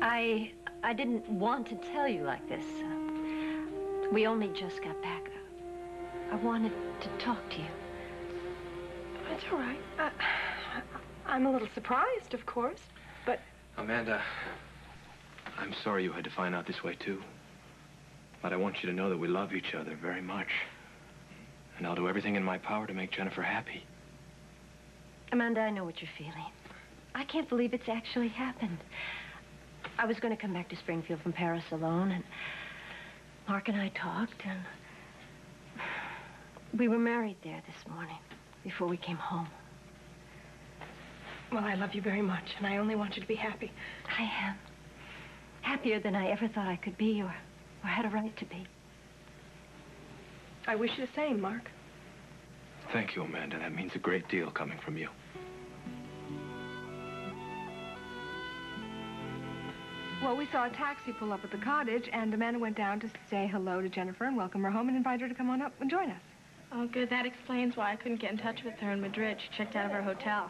I didn't want to tell you like this. We only just got back. I wanted to talk to you. That's all right. I'm a little surprised, of course, but... Amanda, I'm sorry you had to find out this way, too. But I want you to know that we love each other very much. And I'll do everything in my power to make Jennifer happy. Amanda, I know what you're feeling. I can't believe it's actually happened. I was going to come back to Springfield from Paris alone, and Mark and I talked, and we were married there this morning before we came home. Well, I love you very much, and I only want you to be happy. I am. Happier than I ever thought I could be or had a right to be. I wish you the same, Mark. Thank you, Amanda. That means a great deal coming from you. Well, we saw a taxi pull up at the cottage, and Amanda went down to say hello to Jennifer and welcome her home and invite her to come on up and join us. Oh, good. That explains why I couldn't get in touch with her in Madrid. She checked out of her hotel.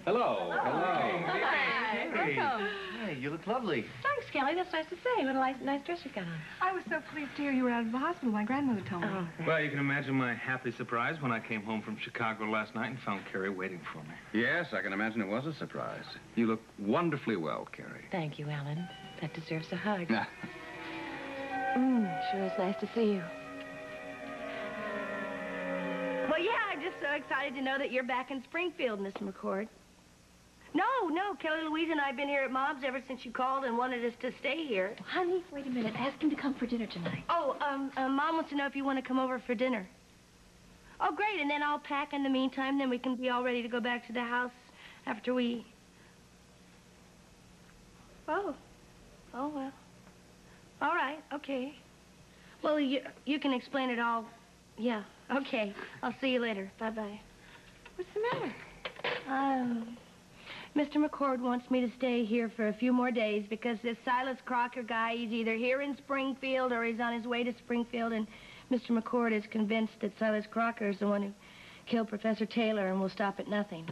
Hello. Hello. Hi. Welcome. Hey, you look lovely. Thanks, Kelly. That's nice to say. What a nice dress you've got on. I was so pleased to hear you were out of the hospital. My grandmother told me. Oh, Well, you can imagine my happy surprise when I came home from Chicago last night and found Carrie waiting for me. Yes, I can imagine it was a surprise. You look wonderfully well, Carrie. thank you, Alan. That deserves a hug. Nah. Sure is nice to see you. Well, yeah, I'm just so excited to know that you're back in Springfield, Miss McCord. No, Kelly Louise and I have been here at Mom's ever since you called and wanted us to stay here. Honey, wait a minute. Ask him to come for dinner tonight. Oh, Mom wants to know if you want to come over for dinner. Oh, great, and then I'll pack in the meantime, then we can be all ready to go back to the house after we... Oh, well. All right, okay. Well, you can explain it all. Yeah, okay. I'll see you later. Bye-bye. What's the matter? Mr. McCord wants me to stay here for a few more days because this Silas Crocker guy, he's either here in Springfield or he's on his way to Springfield, and Mr. McCord is convinced that Silas Crocker is the one who killed Professor Taylor and will stop at nothing.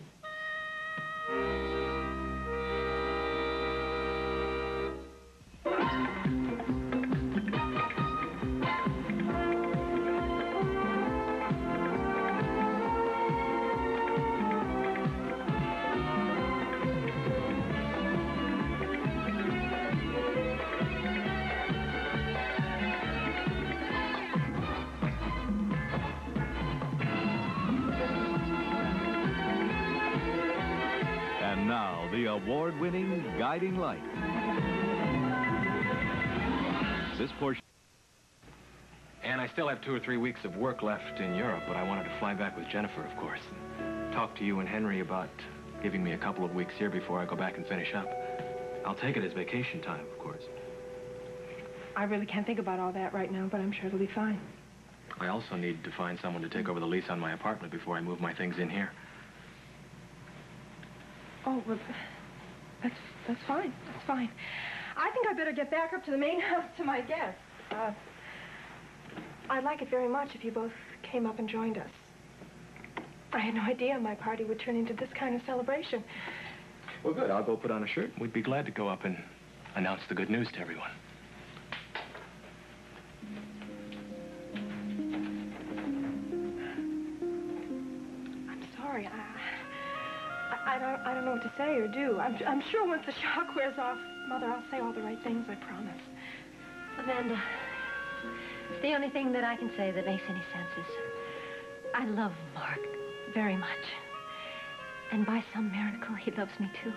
The award-winning Guiding Light. This portion... And I still have 2 or 3 weeks of work left in Europe, but I wanted to fly back with Jennifer, of course. Talk to you and Henry about giving me a couple of weeks here before I go back and finish up. I'll take it as vacation time, of course. I really can't think about all that right now, but I'm sure it'll be fine. I also need to find someone to take over the lease on my apartment before I move my things in here. Oh, well, that's fine. That's fine. I think I better get back up to the main house to my guests. I'd like it very much if you both came up and joined us. I had no idea my party would turn into this kind of celebration. Well, good. I'll go put on a shirt. We'd be glad to go up and announce the good news to everyone. I'm sorry. I don't know what to say or do. I'm sure once the shock wears off, Mother, I'll say all the right things, I promise. Amanda, the only thing that I can say that makes any sense is I love Mark very much. And by some miracle, he loves me too.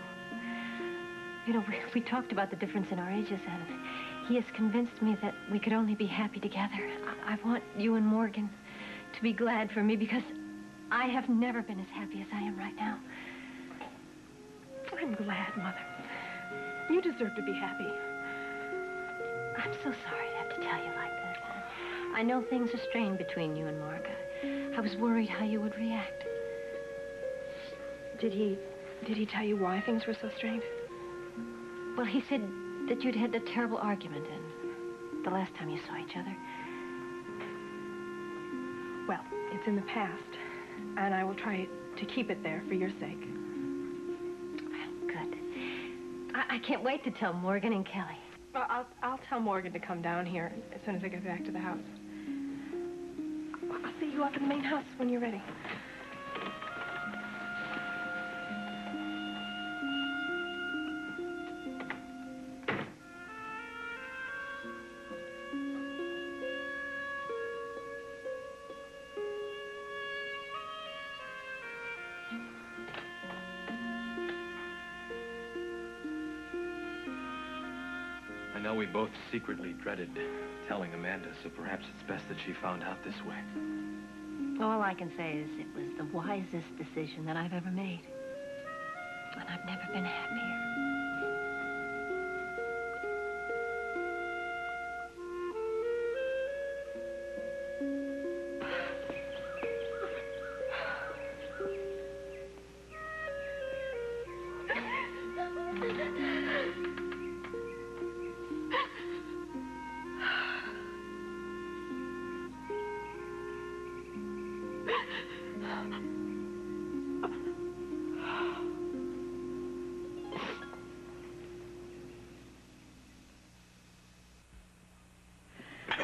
You know, we talked about the difference in our ages, and he has convinced me that we could only be happy together. I want you and Morgan to be glad for me because I have never been as happy as I am right now. I'm glad, Mother. You deserve to be happy. I'm so sorry to have to tell you like this. I know things are strained between you and Mark. I was worried how you would react. Did he tell you why things were so strained? Well, he said that you'd had a terrible argument and the last time you saw each other. Well, it's in the past, and I will try to keep it there for your sake. Good. I can't wait to tell Morgan and Kelly. Well, I'll tell Morgan to come down here as soon as I get back to the house. I'll see you up in the main house when you're ready. I know we both secretly dreaded telling Amanda, so perhaps it's best that she found out this way. All I can say is it was the wisest decision that I've ever made. And I've never been happier.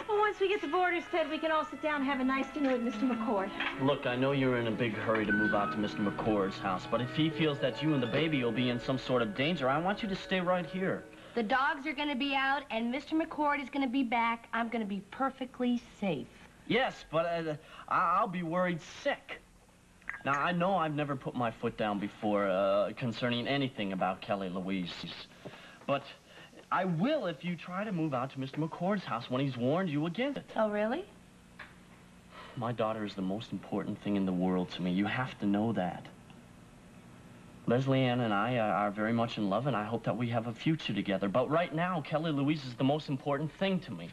Once we get the boarders fed, we can all sit down and have a nice dinner with Mr. McCord. Look, I know you're in a big hurry to move out to Mr. McCord's house, but if he feels that you and the baby will be in some sort of danger, I want you to stay right here. The dogs are going to be out, and Mr. McCord is going to be back. I'm going to be perfectly safe. Yes, but I'll be worried sick. Now, I know I've never put my foot down before concerning anything about Kelly Louise, but I will if you try to move out to Mr. McCord's house when he's warned you against it. Oh, really? My daughter is the most important thing in the world to me. You have to know that. Leslie Ann and I are very much in love, and I hope that we have a future together. But right now, Kelly Louise is the most important thing to me.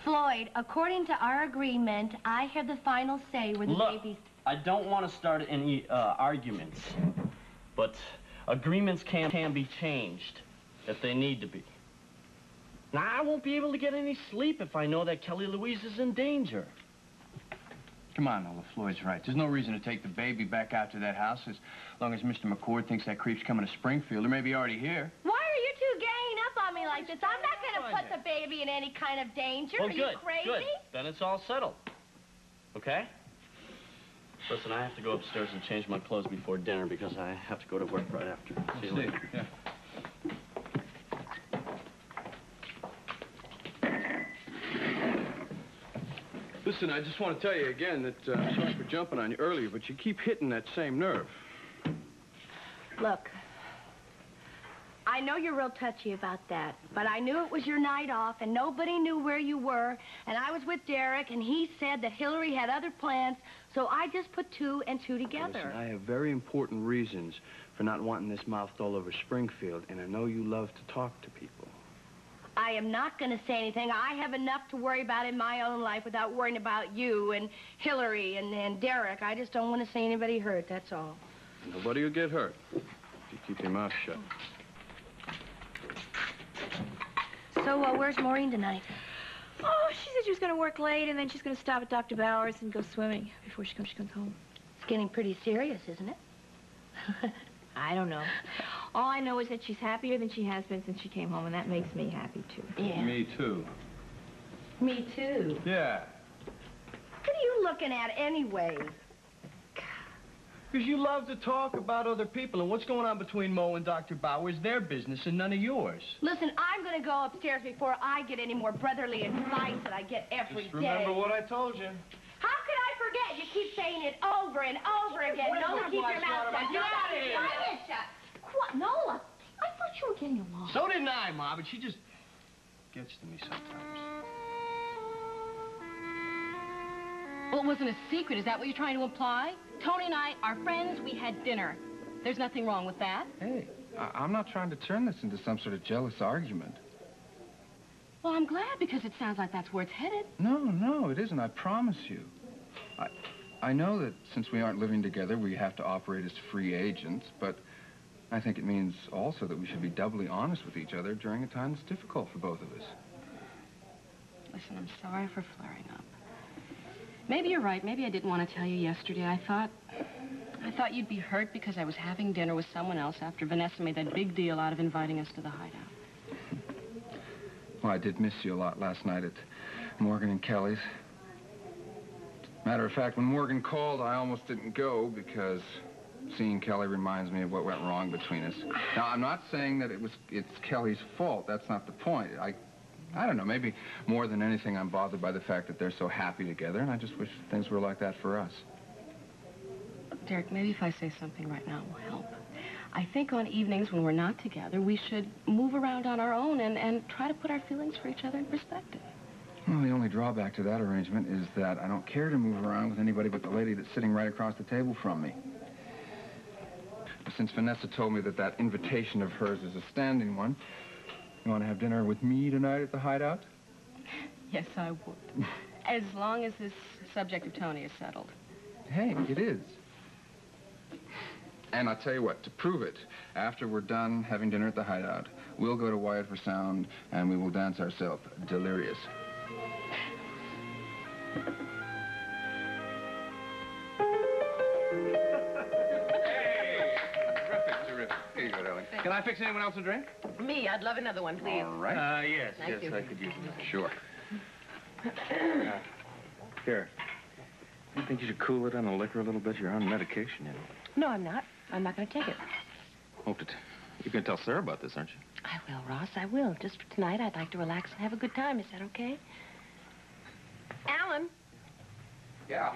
Floyd, according to our agreement, I have the final say where the baby's... I don't want to start any arguments, but agreements can be changed if they need to be. Now, I won't be able to get any sleep if I know that Kelly Louise is in danger. Come on, Nola, Floyd's right. There's no reason to take the baby back out to that house as long as Mr. McCord thinks that creep's coming to Springfield, or maybe already here. Why are you two ganging up on me like this? I'm not going to put the baby in any kind of danger. Well, are you crazy? Good. Then it's all settled. Okay? Listen, I have to go upstairs and change my clothes before dinner because I have to go to work right after. See you later. Yeah. Listen, I just want to tell you again that I'm sorry for jumping on you earlier, but you keep hitting that same nerve. Look, I know you're real touchy about that, but I knew it was your night off, and nobody knew where you were, and I was with Derek, and he said that Hillary had other plans, so I just put two and two together. Listen, I have very important reasons for not wanting this mouthed all over Springfield, and I know you love to talk to people. I am not going to say anything. I have enough to worry about in my own life without worrying about you and Hillary and Derek. I just don't want to see anybody hurt, that's all. Nobody will get hurt if you keep your mouth shut. So, where's Maureen tonight? Oh, she said she was going to work late, and then she's going to stop at Dr. Bauer's and go swimming before she comes home. It's getting pretty serious, isn't it? I don't know. All I know is that she's happier than she has been since she came home, and that makes me happy, too. Yeah. Me, too. Me, too. Yeah. What are you looking at, anyway? Because you love to talk about other people, and what's going on between Mo and Dr. Bauer is their business and none of yours. Listen, I'm going to go upstairs before I get any more brotherly advice that I get every day. Just remember what I told you. How could I forget? You keep saying it over and over again. Nola, keep your mouth shut. Get out of here. What? Nola, I thought you were getting along. So didn't I, Ma, but she just gets to me sometimes. Well, it wasn't a secret. Is that what you're trying to imply? Tony and I are friends. We had dinner. There's nothing wrong with that. Hey, I'm not trying to turn this into some sort of jealous argument. Well, I'm glad because it sounds like that's where it's headed. No, it isn't. I promise you. I know that since we aren't living together, we have to operate as free agents, but I think it means also that we should be doubly honest with each other during a time that's difficult for both of us. Listen, I'm sorry for flaring up. Maybe you're right. Maybe I didn't want to tell you yesterday. I thought I thought you'd be hurt because I was having dinner with someone else after Vanessa made that big deal out of inviting us to the hideout. Well, I did miss you a lot last night at Morgan and Kelly's. Matter of fact, when Morgan called, I almost didn't go because seeing Kelly reminds me of what went wrong between us. Now, I'm not saying that it's Kelly's fault. That's not the point. I don't know, maybe more than anything, I'm bothered by the fact that they're so happy together, and I just wish things were like that for us. Derek, maybe if I say something right now will help. I think on evenings when we're not together, we should move around on our own and try to put our feelings for each other in perspective. Well, the only drawback to that arrangement is that I don't care to move around with anybody but the lady that's sitting right across the table from me. Since Vanessa told me that that invitation of hers is a standing one, you want to have dinner with me tonight at the hideout? Yes, I would. As long as this subject of Tony is settled. Hey, it is. And I'll tell you what, to prove it, after we're done having dinner at the hideout, we'll go to Wired For Sound and we will dance ourselves delirious. Can I fix anyone else a drink? Me, I'd love another one, please. All right. Yes, Thank you. I could use it. Sure. Here. You think you should cool it on the liquor a little bit? You're on medication, you know. No, I'm not. I'm not going to take it. Hope it. You're going to tell Sara about this, aren't you? I will, Ross, I will. Just for tonight, I'd like to relax and have a good time. Is that okay? Alan. Yeah.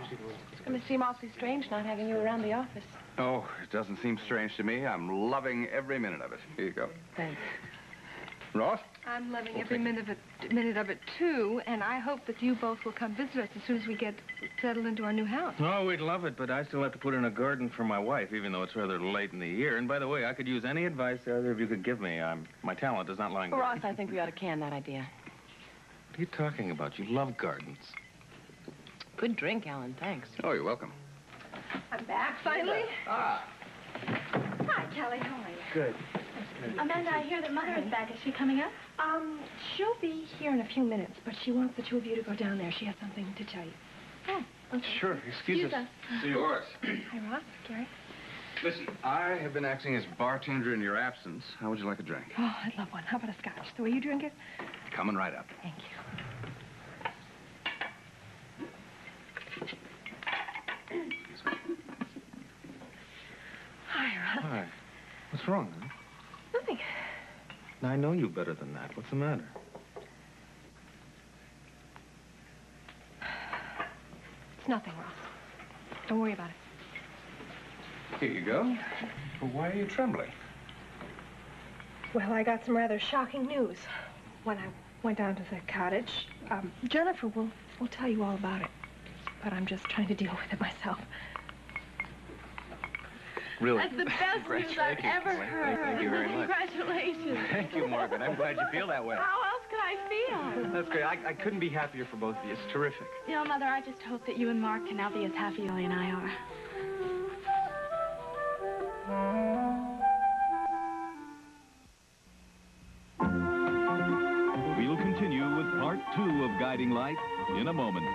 It's going to seem awfully strange not having you around the office. Oh, it doesn't seem strange to me. I'm loving every minute of it. Here you go. Thanks. Ross? I'm loving every minute of it, too, and I hope that you both will come visit us as soon as we get settled into our new house. Oh, we'd love it, but I still have to put in a garden for my wife, even though it's rather late in the year. And by the way, I could use any advice either of you could give me. My talent does not lie in Well, Ross, I think we ought to can that idea. What are you talking about? You love gardens. Good drink, Alan. Thanks. Oh, you're welcome. I'm back, finally. Ah. Hi, Kelly. How are you? Good. Amanda, I hear that Mother is back. Is she coming up? She'll be here in a few minutes, but she wants the two of you to go down there. She has something to tell you. Oh, okay. Sure. Excuse us. Yours. Hi, Ross. Gary. Listen, I have been acting as bartender in your absence. How would you like a drink? Oh, I'd love one. How about a scotch? The way you drink it? Coming right up. Thank you. Hi, Ross. Hi. What's wrong, huh? Nothing. Now, I know you better than that. What's the matter? It's nothing, Ross. Don't worry about it. Here you go. Well, why are you trembling? Well, I got some rather shocking news when I went down to the cottage. Jennifer will tell you all about it, but I'm just trying to deal with it myself. Really? That's the best news I've ever heard. Thank you very much. Congratulations. Thank you, Morgan. I'm glad you feel that way. How else could I feel? That's great. I couldn't be happier for both of you. It's terrific. You know, Mother, I just hope that you and Mark can now be as happy as Ellie and I are. We'll continue with part 2 of Guiding Light in a moment.